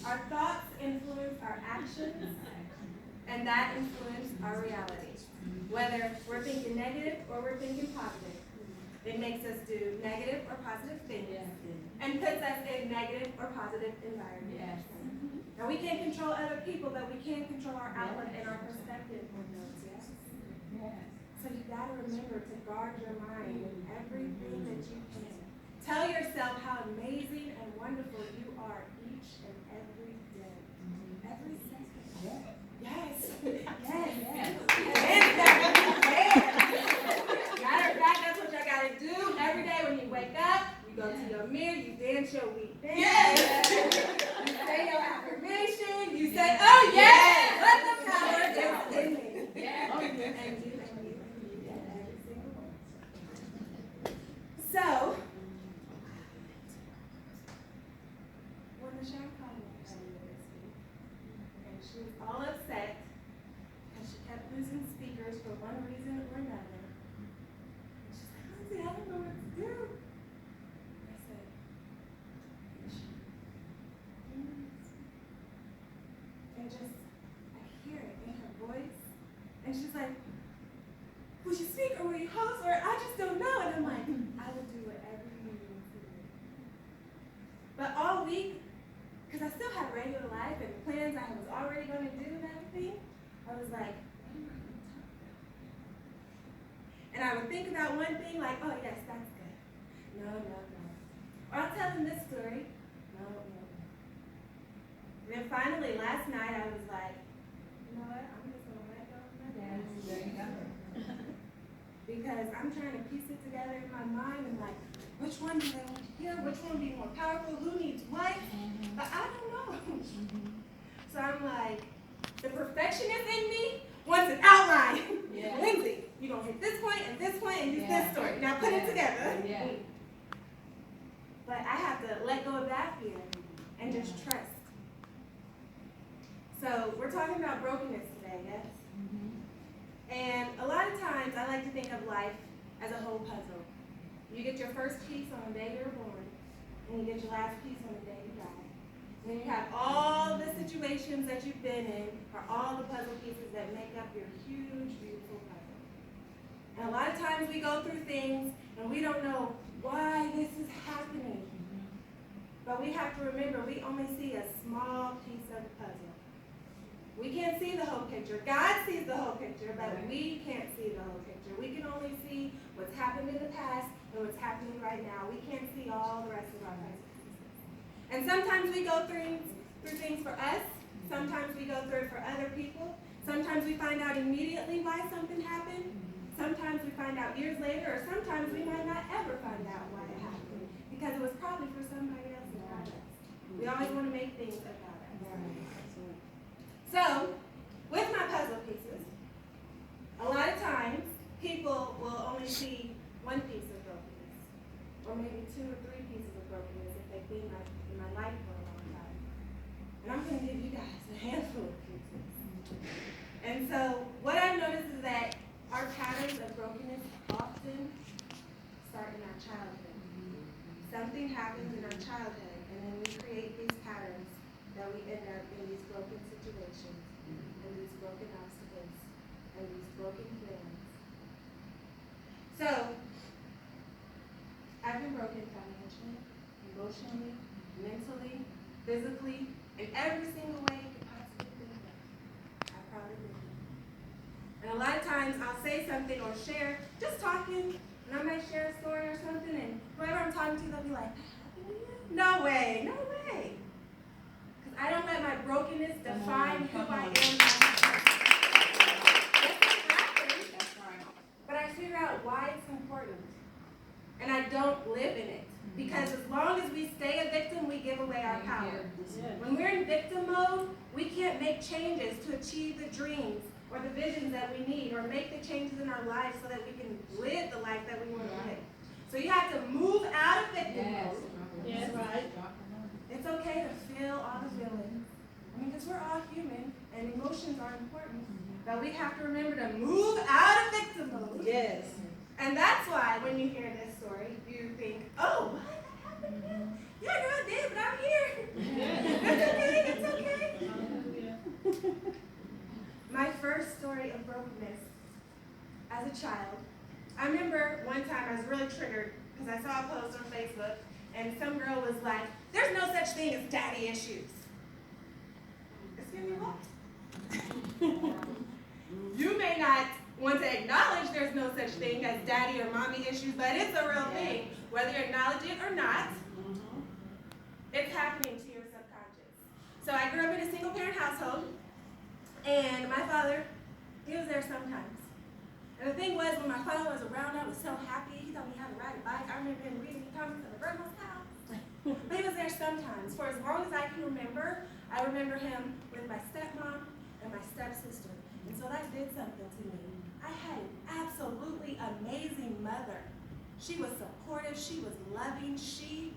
Our thoughts influence our actions, and that influences our reality. Whether we're thinking negative or we're thinking positive, it makes us do negative or positive things and puts us in negative or positive environments. Now, we can't control other people, but we can control our outlook and our perspective on those, yes? So you got to remember to guard your mind in everything that you can. Tell yourself how amazing and wonderful you are each and every day. Every second. Yes. Yes. Matter of fact, that's what y'all got to do every day when you wake up. You go to your mirror, you dance your week dance. Yes. You say your affirmation. You say, oh yes, let the power is in me. Yes. And you, and you, every single one. So, when Michelle called me earlier this week, and she was all upset because she kept losing speakers for one reason or another. And she's like, Lindsay, I don't know what to do. I said, and just, I hear it in her voice. And she's like, will you speak or will you host? Or I just don't know. And I'm like, I will do whatever you need me to do. But all week, because I still had regular life and plans I was already going to do and everything, I was like, what am I going to talk about? And I would think about one thing like, oh yes, that's good. No. Or I'll tell them this story. No. And then finally, last night, I was like, you know what? I'm just going to let go of my dad. Because I'm trying to piece it together in my mind and like, which one do they want to hear? Which one will be more powerful? Who needs what? But I don't know. So I'm like, the perfectionist in me wants an outline. Lindsay, you're going to hit this point and use this story. Now put it together. But I have to let go of that fear and just trust. So we're talking about brokenness today, yes? And a lot of times I like to think of life as a whole puzzle. You get your first piece on the day you're born, and you get your last piece on the day you die. And then you have all the situations that you've been in, or all the puzzle pieces that make up your huge, beautiful puzzle. And a lot of times we go through things, and we don't know why this is happening. But we have to remember, we only see a small piece of the puzzle. We can't see the whole picture. God sees the whole picture, but we can't see the whole picture. We can only see what's happened in the past and what's happening right now. We can't see all the rest of our puzzle pieces. And sometimes we go through things for us. Sometimes we go through it for other people. Sometimes we find out immediately why something happened. Sometimes we find out years later, or sometimes we might not ever find out why it happened, because it was probably for somebody else, not us. We always want to make things about us. So, with my puzzle pieces, a lot of times people will only see one piece of brokenness, or maybe 2 or 3 pieces of brokenness if they've been in my life for a long time. And I'm going to give you guys a handful of pieces. And so, what I've noticed is that our patterns of brokenness often start in our childhood. Something happens in our childhood, and then we create these patterns that we end up in these broken situations, and these broken obstacles, and these broken plans. So, I've been broken financially, emotionally, mentally, physically, in every single way you could possibly think of. I probably did. And a lot of times I'll say something or share, just talking, and I might share a story or something, and whoever I'm talking to, they'll be like, no way. Because I don't let my brokenness define who I am. But I figure out why it's important. And I don't live in it. Because as long as we stay a victim, we give away our power. When we're in victim mode, we can't make changes to achieve the dreams or the visions that we need, or make the changes in our lives so that we can live the life that we want to live. So you have to move out of victim mode. Yes, right. It's okay to feel all the feelings. Because we're all human and emotions are important. But we have to remember to move out of victim mode. Yes. And that's why when you hear this story, you think, oh, what? That happened to me? Yeah, girl, I did, but I'm here. That's okay. I saw a post on Facebook, and some girl was like, there's no such thing as daddy issues. Excuse me, what? You may not want to acknowledge there's no such thing as daddy or mommy issues, but it's a real thing. Whether you acknowledge it or not, it's happening to your subconscious. So I grew up in a single-parent household, and my father, he was there sometimes. And the thing was, when my father was around, I was so happy. He taught me how to ride a bike. I remember him reading comics at my grandma's house. But he was there sometimes. For as long as I can remember, I remember him with my stepmom and my stepsister. And so that did something to me. I had an absolutely amazing mother. She was supportive. She was loving. She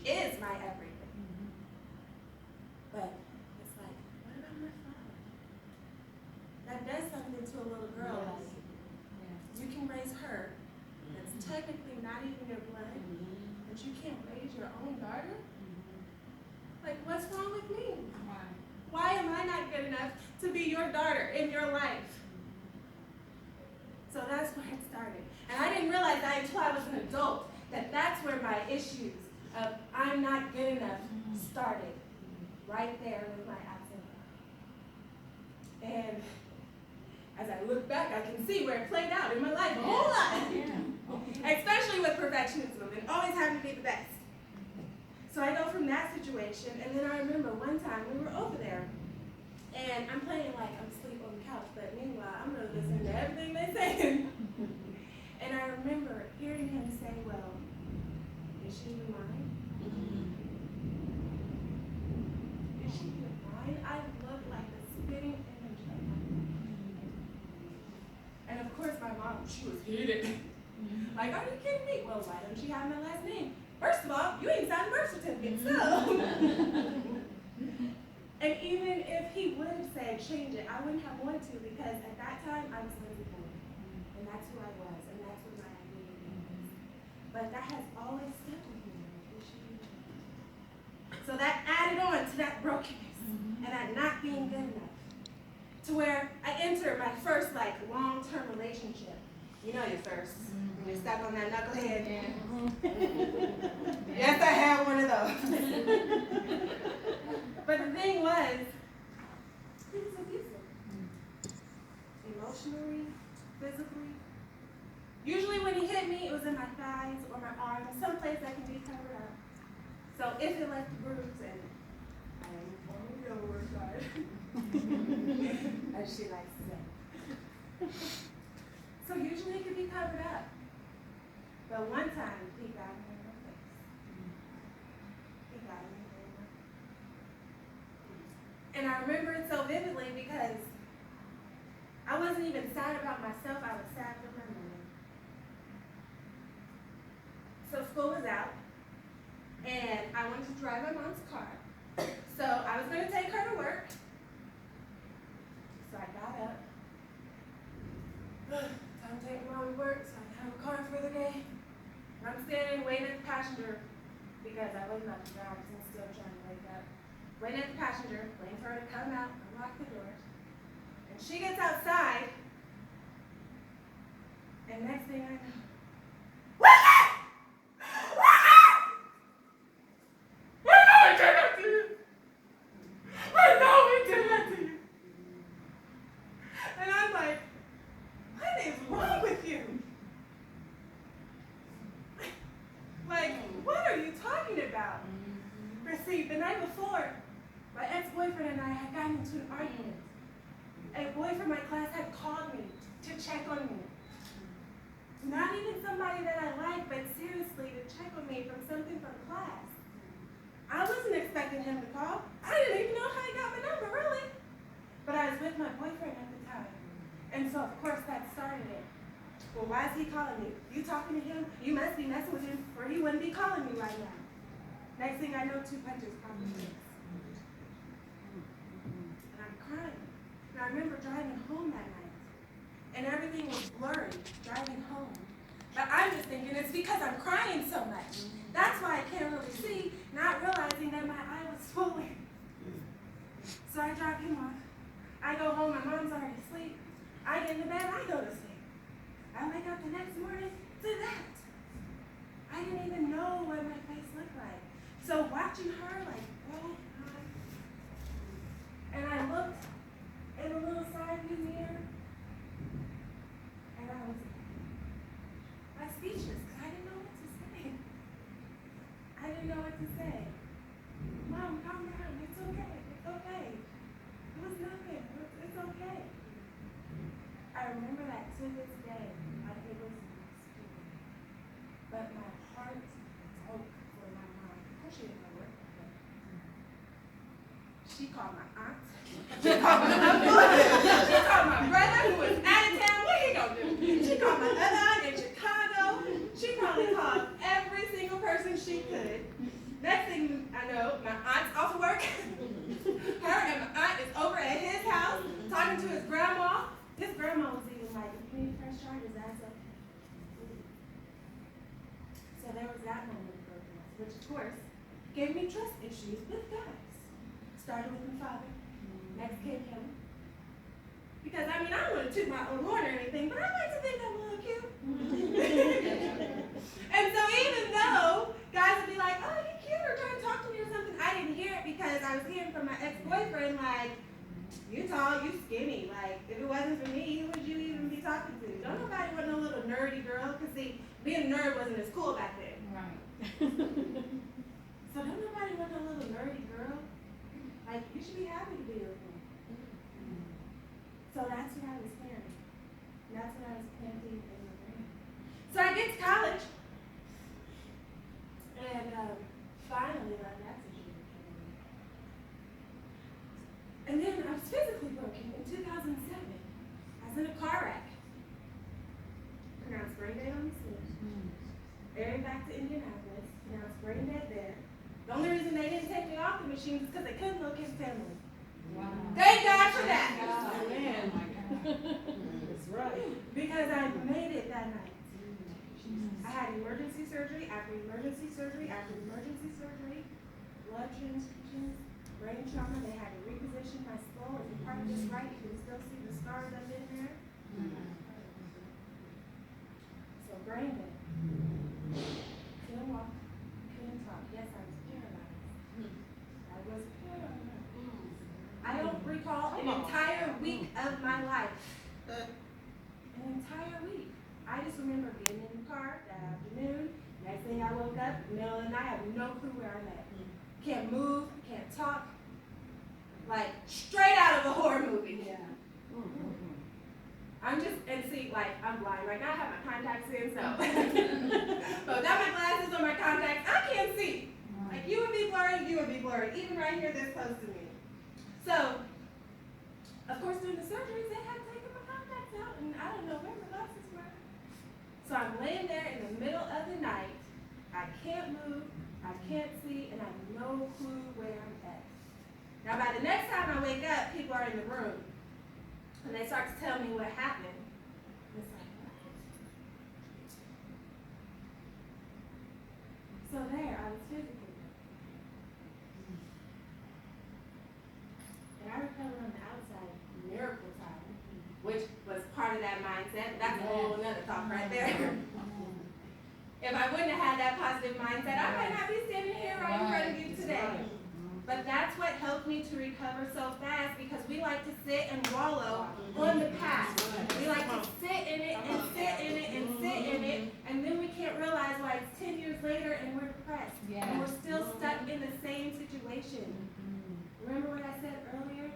is my everything. But it's like, what about my father? That does something to a little girl. Like, you can raise her. That's technically not even your blood. But you can't raise your own daughter? Like, what's wrong with me? Why am I not good enough to be your daughter in your life? So that's where it started. And I didn't realize that until I was an adult, that that's where my issues of I'm not good enough started. Right there with my absent mom. And as I look back, I can see where it played out in my life a whole lot. Especially with perfectionism and always having to be the best. So I go from that situation, and then I remember one time we were over there, and I'm playing like I'm asleep on the couch, but meanwhile, I'm really listening to everything they say. And I remember hearing him say, well, is she even mine? Is she even mine? I looked like the spitting image of my mom. And of course, my mom, she was heated. Like, are you kidding me? Well, why don't you have my last name? First of all, you ain't signed a birth certificate, so. And even if he would have said change it, I wouldn't have wanted to, because at that time I was Lindsay Boyd, and that's who I was, and that's what my identity was. But that has always stuck with me. So that added on to that brokenness and that not being good enough, to where I entered my first long-term relationship. You know your first. When you're stuck on that knucklehead. Yes, I had one of those. But the thing was, he was abusive. Emotionally, physically. Usually when he hit me, it was in my thighs or my arms, someplace that can be covered up. So if it left a bruise, and I am on the other side, as she likes to say. So usually it could be covered up. But one time, he got me in my face. He got me in my face. And I remember it so vividly because I wasn't even sad about myself, I was sad for my mom. So school was out, and I wanted to drive my mom's car. So I was going to take her to work. So I got up. Time to take mom to work, so I can have a car for the day. And I'm standing waiting at the passenger because I wasn't about to drive, because I'm still trying to wake up. Waiting at the passenger, waiting for her to come out, unlock the doors. And she gets outside, and next thing I know, the night before, my ex-boyfriend and I had gotten into an argument. A boy from my class had called me to check on me. Not even somebody that I like, but seriously to check on me from something from class. I wasn't expecting him to call. I didn't even know how he got my number, really. But I was with my boyfriend at the time. And so, of course, that started it. Well, why is he calling me? You talking to him? You must be messing with him, or he wouldn't be calling me right now. Next thing I know, 2 punches pop in the face. And I'm crying. And I remember driving home that night. And everything was blurry, driving home. But I'm just thinking it's because I'm crying so much. That's why I can't really see, not realizing that my eye was swollen. So I drive him off. I go home, my mom's already asleep. I get in the bed, I go to sleep. I wake up the next morning to that. I didn't even know what my face looked like. So watching her like grow, and I looked in a little side view mirror, and I was speechless because I didn't know what to say. I didn't know what to say. Mom, calm down. It's okay. It's okay. It was nothing. It's okay. I remember that to this day. Like it was stupid. But my heart broke for my mom. Of course she didn't know where. She called my aunt. She called my uncle. She called my brother who was out of town. What he gonna do? She called my other aunt in Chicago. She probably called every single person she could. Next thing I know, my aunt's off work. Her and my aunt is over at his house talking to his grandma. His grandma was even like, if you need fresh charges, that's okay. So there was that moment of brokenness, which of course gave me trust issues with guys. Started with my father. Next came him. Because I mean, I don't want to toot my own horn or anything, but I like to think I'm a little cute. And so even though guys would be like, oh, you're cute, or trying to talk to me or something, I didn't hear it because I was hearing from my ex-boyfriend, like, you tall, you skinny. Like, if it wasn't for me, who would you even be talking to? Don't nobody want no little nerdy girl, because see, being a nerd wasn't as cool back then. Right. So don't nobody want no little nerdy girl. Like, you should be happy to be with me. So that's what I was hearing. That's what I was planting in my brain. So I get to college, and finally, like, that's a dream came. And then I was physically broken in 2007. I was in a car wreck. Pronounced brain dead on the scene. Aired back to Indianapolis. Pronounced brain dead there. The only reason they didn't take me off the machines is because they couldn't locate family. Wow. Thank God for that. Amen. Oh my God. That's right. Because I made it that night. I had emergency surgery after emergency surgery after emergency surgery, blood transfusions, brain trauma. They had to reposition my skull. If you part this right, you can still see the scars up in there. So brain dead. Couldn't walk, couldn't talk. Yes, I was paralyzed. I was paralyzed. I don't recall an entire week of my life. An entire week. I just remember being in the car that afternoon. Next thing I woke up, middle of the night, I have no clue where I'm at. Can't move, can't talk. Like, straight out of a horror movie. Yeah. I'm just, and see, like, I'm blind right now. I have my contacts in, so. But without my glasses or my contacts, I can't see. Like, you would be blurry, even right here this close to me. So, of course, during the surgeries, they had taken my contacts out, and I don't know where my glasses were. So I'm laying there in the middle of the night. I can't move, I can't see, and I have no clue where I'm at. Now, by the next time I wake up, people are in the room, and they start to tell me what happened. It's like, what? So there, I was physically. And I recovered on the outside, miracle time, which was part of that mindset. That's a whole another talk right there. If I wouldn't have had that positive mindset, I might not be standing here right in front of you today. But that's what helped me to recover so fast, because we like to sit and wallow on the past. We like to sit in it and sit in it and sit in it, and then we can't realize why it's 10 years later and we're depressed. And we're still stuck in the same situation. Remember what I said earlier?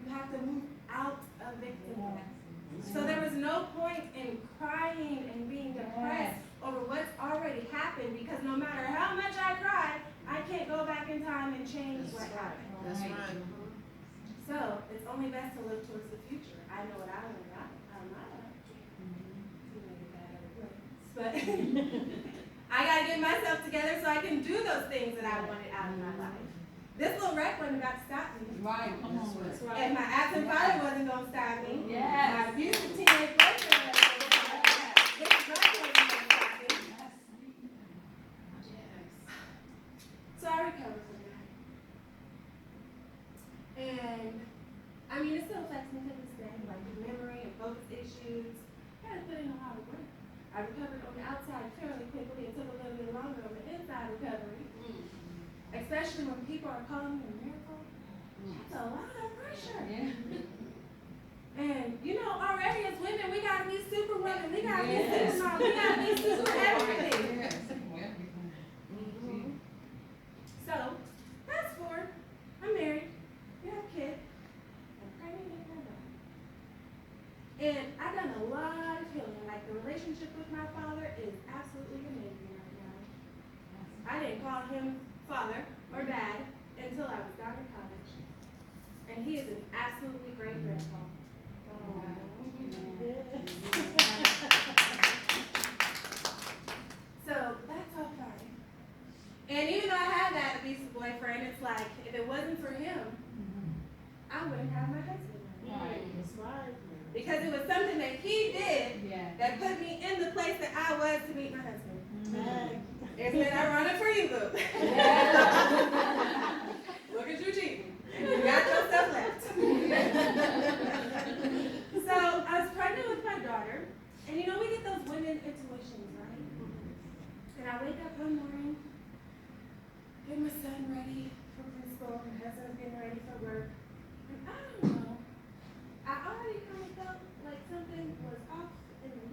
You have to move out of victimhood. So there was no point in crying and being depressed over what's already happened, because no matter how much I cry, I can't go back in time and change what happened. That's right. So it's only best to look towards the future. I know what I want out of my life. But I gotta get myself together so I can do those things that I wanted out of my life. This little wreck wasn't about to stop me. Right. Come on. That's right. And my absent father wasn't gonna stop me. Yes. My abusive teenage boyfriend wasn't gonna stop me. This drug wasn't gonna stop me. So I recovered from that. And I mean, it still affects me to this day, like the memory and focus issues. I had to put in a lot of work. I recovered on the outside fairly quickly. It took a little bit longer on the inside recovery. Especially when people are calling me a miracle. That's a lot of pressure. And you know, already as women, we gotta be super women. We gotta be super mom. We gotta be super everything. So, fast forward, I'm married, we have kids, I'm pregnant with my daughter. And I've done a lot of healing. Like the relationship with my father is absolutely amazing right now. I didn't call him father or dad until I was down in college. And he is an absolutely great grandpa. So that's all fine. And even though I had that abusive boyfriend, it's like if it wasn't for him, I wouldn't have my husband. That's right. Because it was something that he did that put me in the place that I was to meet my husband. Isn't it ironic for you, boo? Look at you cheating. You got yourself left. So I was pregnant with my daughter, and you know we get those women intuitions, right? And I wake up one morning, get my son ready for preschool, my husband's getting ready for work, and I don't know, I already kind of felt like something was off in the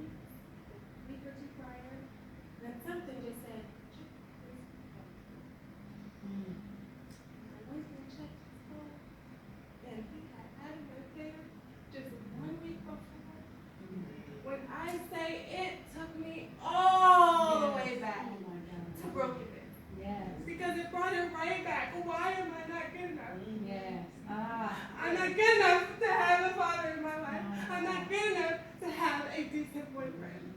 week or two prior, and then something just said, check this phone. I went and checked his phone, and he had had a there just 1 week before. When I say it took me all the way back to brokenness. Because it brought it right back. Why am I not good enough? I'm not good enough to have a father in my life. I'm not good enough to have a decent boyfriend.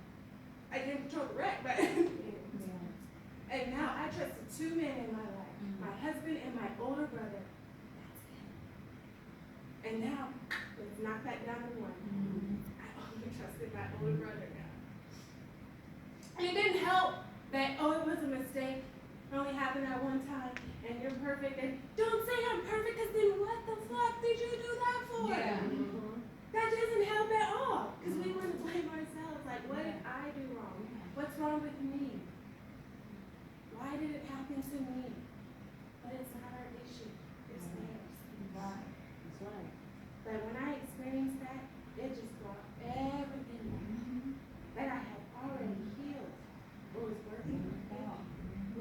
I can't control the wreck, but and now I trusted 2 men in my life, my husband and my older brother. And now it's knocked back down to 1. I only trusted my older brother now. And it didn't help that, it was a mistake. It only happened at one time, and you're perfect. And don't say I'm perfect, because then what the fuck did you do that for? That doesn't help at all, because we want to blame ourselves. Like, what did I do wrong? What's wrong with me? Why did it happen to me? But it's not our issue. It's theirs. That's right. But when I experienced that, it just brought everything that I had already healed. It was working.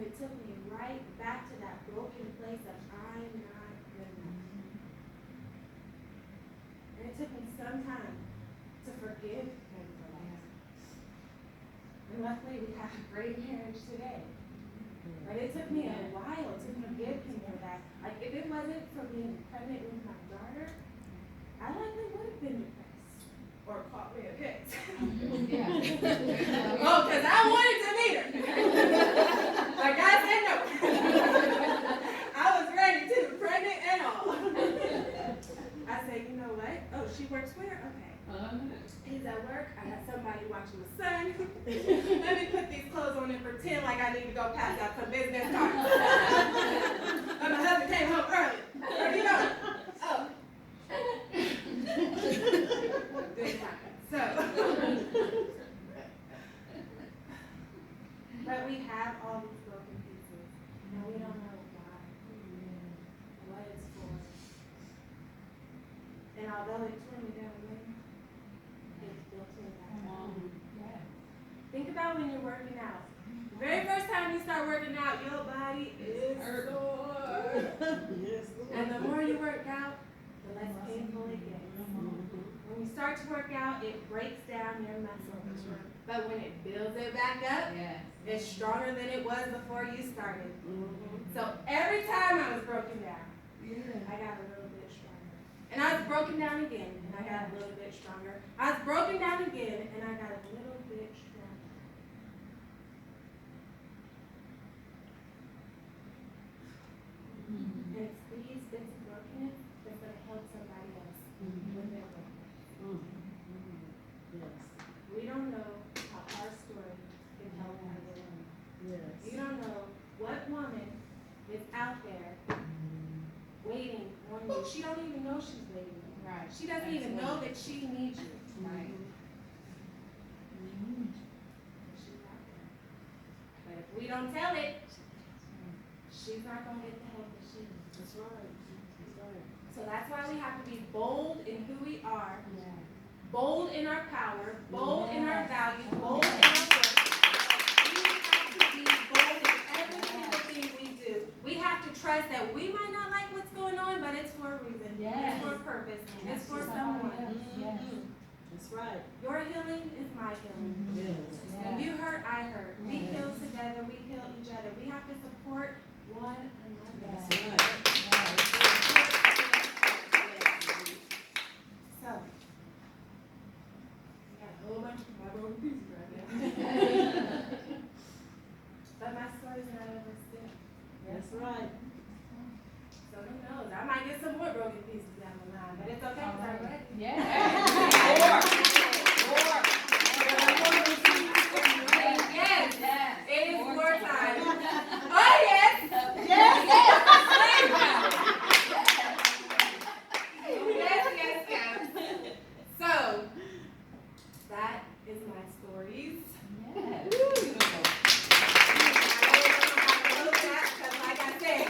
It took me right back to that broken place of I'm not good enough. And it took me some time to forgive him for that. And luckily we have a great marriage today. But it took me a while to forgive him for that. Like if it wasn't for being pregnant with my daughter, I likely would have been depressed or caught me a case. Oh, because I wanted to meet her. But God said no. I was ready to, pregnant and all. I said, you know what? Oh, she works where? Okay. He's at work. I got somebody watching the son. Let me put these clothes on and pretend like I need to go pass out some business cards. But my husband came home early. Where you going? Oh. Didn't happen. So. But we have all these broken pieces, and we don't know why, what it's for. And although it tore me down then, it's built me back up. Think about when you're working out. The very first time you start working out, your body is sore. And the more you work out, the less painful it gets. When you start to work out, it breaks down your muscles. But when it builds it back up, it's stronger than it was before you started. So every time I was broken down, I got a little bit stronger. And I was broken down again, and I got a little bit stronger. I was broken down again, and I got a little bit stronger. And it's these bits of brokenness that's going to help somebody else with their brokenness. We don't know how our story can help anyone. You don't know what woman is out there waiting on you. She don't even know she's waiting. Right. She doesn't even know that she needs you. Right. don't tell it, she's not gonna get the help that she needs. That's right. That's right. So that's why we have to be bold in who we are, Yeah. bold in our power, bold in our values, bold in our work. We have to be bold in every single thing we do. We have to trust that we might not like what's going on, but it's for a reason. Yes. It's for a purpose. It's for someone. Yes. That's right. Your healing is my healing. Yes. When you hurt, I hurt. We heal together. We heal each other. We have to support one another. That's right. So, we got a whole bunch of my broken pieces right now. But my story's not over still. That's right. So who knows? I might get some more broken pieces down the line, but it's okay because I'm ready. Yeah. Yes, it is more time. Oh yes, yes, yes. So that is my stories. Like I said,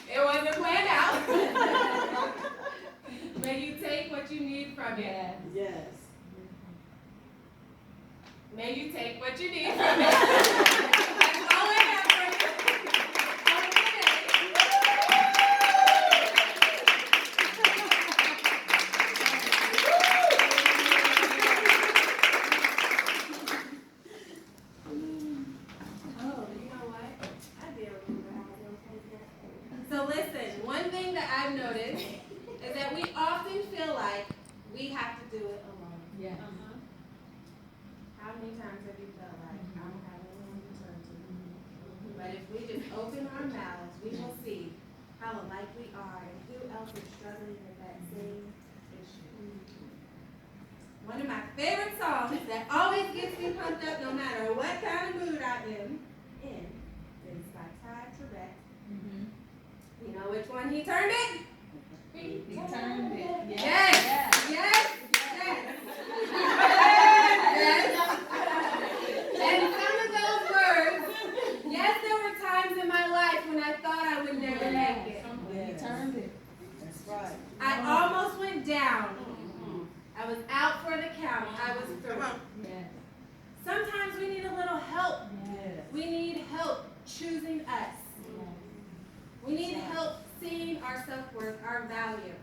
it wasn't planned out. May you take what you need from it. Yes. May you take what you need from it. That's all I have for you. Oh, you know what? I did remember how I was gonna take that. So listen, one thing that I've noticed is that we often feel like we have to do it alone. Yeah. How many times have you felt like I don't have anyone to turn to? But if we just open our mouths, we will see how alike we are and who else is struggling with that same issue. One of my favorite songs that always gets me pumped up no matter what kind of mood I am in is by Ty Tribbett. You know which one he turned it? He turned it. Yes, yes, yes. And some of those words, yes, there were times in my life when I thought I would never make it. He turned it. That's right. I almost went down. I was out for the count. I was through. Yes. Sometimes we need a little help. Yes. We need help choosing us. We need help seeing our self-worth, our value.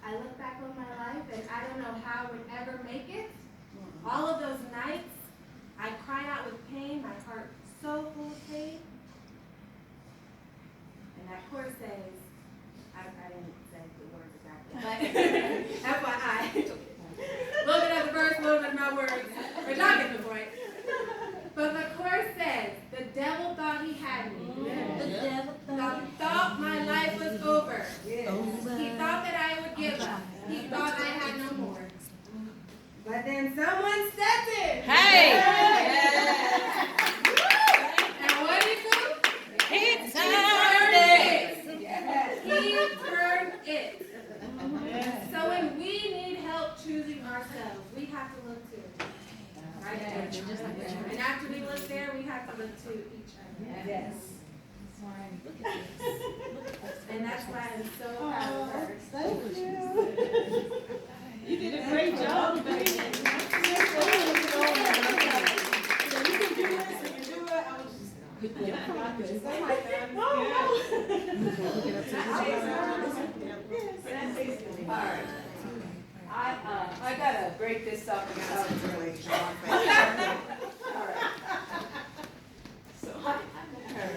I look back on my life and I don't know how I would ever make it. All of those nights, I cried out with pain, my heart so full of pain. And that chorus says, I didn't say the words exactly, but FYI, a little bit of the verse, a little bit of my words, but y'all get the point. But the chorus says, the devil thought he had me. The devil thought my life was over. He thought that I would give up. He thought I had no more. But then someone stepped in. Hey! And what did he do? He He turned it. He turned it. So when we need help choosing ourselves, we have to look to right there. And after we look there, we have to look to each other. Yes. Look at this. And that's why I'm so proud of her. Thank you. You did a great job, baby. You can do this, you can do it. I was just. I gotta break this up and ask it really John. So I met her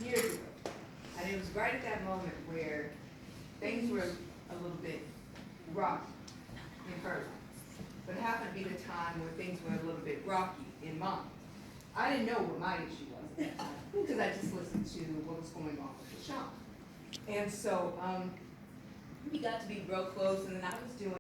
years ago, and it was right at that moment where things were a little bit rocky in her life, but it happened to be the time where things were a little bit rocky in mine. I didn't know what my issue was at that time because I just listened to what was going on with Deshaun. And so we got to be real close, and then I was doing